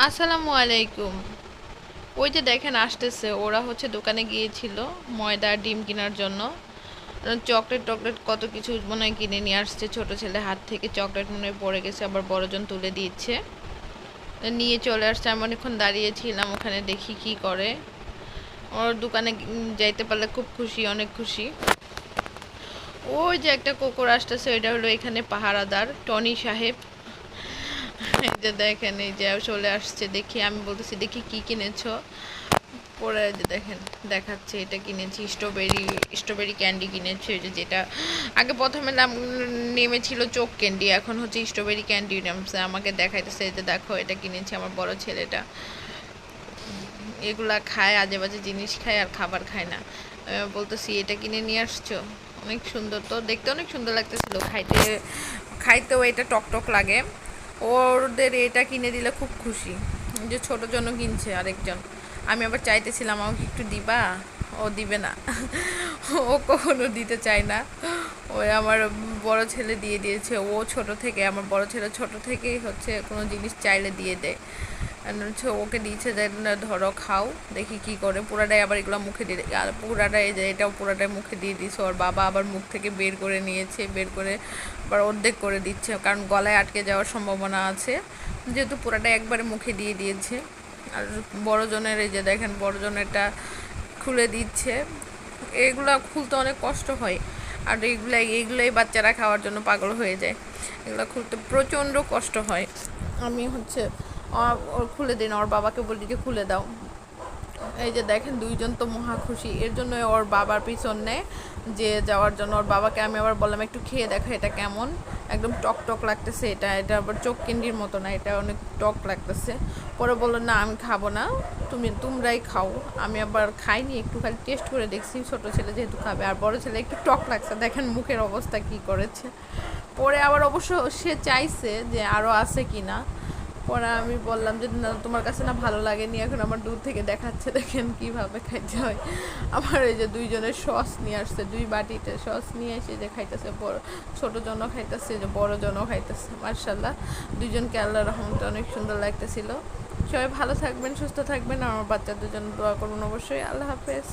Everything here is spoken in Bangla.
আসসালামু আলাইকুম। ওই যে দেখেন আসতেছে, ওরা হচ্ছে দোকানে গিয়েছিল ময়দা আর ডিম কেনার জন্য। চকলেট টকলেট কত কিছু মনে হয় কিনে নিয়ে আসছে। ছোট ছেলে হাত থেকে চকলেট মনে হয় পড়ে গেছে, আবার বড়জন তুলে দিচ্ছে। নিয়ে চলে আসছে। আমি অনেকক্ষণ দাঁড়িয়েছিলাম ওখানে, দেখি কি করে। ওর দোকানে যাইতে পারলে খুব খুশি, অনেক খুশি। ওই যে একটা কুকুর আসতেছে, এটা হলো এখানে পাহারাদার টনি সাহেব। এই যে দেখেন, এই যে চলে আসছে। দেখি, আমি বলতেছি দেখি কি কিনেছো। পরে যে দেখেন দেখাচ্ছে, এটা কিনেছি স্ট্রবেরি, স্ট্রবেরি ক্যান্ডি কিনেছি। ওই যে যেটা আগে প্রথমে নাম নেমেছিল চোখ ক্যান্ডি, এখন হচ্ছে স্ট্রবেরি ক্যান্ডি নামছে। আমাকে দেখাইতেছে যে দেখো এটা কিনেছি। আমার বড় ছেলেটা এগুলা খায়, আজে বাজে জিনিস খায় আর খাবার খায় না। বলতেছি এটা কিনে নিয়ে আসছো, অনেক সুন্দর তো দেখতে, অনেক সুন্দর লাগতেছিল। খাইতেও এটা টক টক লাগে। ওদের এটা কিনে দিলে খুব খুশি। যে ছোটোর জন্য কিনছে আরেকজন। আমি আবার চাইতেছিলাম আমাকে একটু দিবা, ও দিবে না। ও কখনো দিতে চায় না। ওই আমার বড় ছেলে দিয়ে দিয়েছে। ও ছোট থেকে, আমার বড় ছেলে ছোট থেকেই হচ্ছে কোনো জিনিস চাইলে দিয়ে দেয়। হচ্ছে ওকে দিয়েছে যে ধরো খাও, দেখি কি করে। পুরাটাই আবার এগুলো মুখে দিয়ে, আর পুরাটাই যে এটাও পুরাটাই মুখে দিয়ে দিয়েছে। ওর বাবা আবার মুখ থেকে বের করে নিয়েছে, বের করে আবার অর্ধেক করে দিচ্ছে, কারণ গলায় আটকে যাওয়ার সম্ভাবনা আছে, যেহেতু পুরাটাই একবারে মুখে দিয়ে দিয়েছে। আর বড়জনের এই যে দেখেন, বড়জনেরটা খুলে দিচ্ছে। এগুলা খুলতে অনেক কষ্ট হয়। আর এইগুলাই বাচ্চারা খাওয়ার জন্য পাগল হয়ে যায়। এগুলো খুলতে প্রচণ্ড কষ্ট হয়। আমি হচ্ছে ওর খুলে দিন, ওর বাবাকে বলি যে খুলে দাও। এই যে দেখেন দুইজন তো মহা খুশি। এর জন্য ওর বাবার পিছন নেয় যে যাওয়ার জন্য। ওর বাবাকে আমি আবার বললাম একটু খেয়ে দেখো এটা কেমন, একদম টক টক লাগতেছে। এটা আবার চোখ ক্যান্ডির মতো না, এটা অনেক টক লাগতেছে। পরে বললো না আমি খাবো না, তোমরাই খাও। আমি আবার খাইনি, একটু খালি টেস্ট করে দেখছি, ছোটো ছেলে যেহেতু খাবে। আর বড় ছেলে একটু টক লাগছে, দেখেন মুখের অবস্থা কি করেছে। পরে আবার অবশ্য সে চাইছে যে আরও আছে কি না। পরে আমি বললাম যে না তোমার কাছে না ভালো লাগেনি, এখন আমার দূর থেকে দেখাচ্ছে, দেখেন কিভাবে খাইতে হয়। আমার এই যে দুইজনের সস নিয়ে আসছে, 2 বাটিতে সস নিয়ে এসে যে খাইতেছে। বড় ছোটো জনও খাইতেছে, যে বড় জনও খাইতেছে। মার্শাল্লাহ, দুইজনকে আল্লাহর রহমতে অনেক সুন্দর লাগতেছিল। সবাই ভালো থাকবেন, সুস্থ থাকবেন। আমার বাচ্চাদের জন্য দোয়া করুন অবশ্যই। আল্লাহ হাফেজ।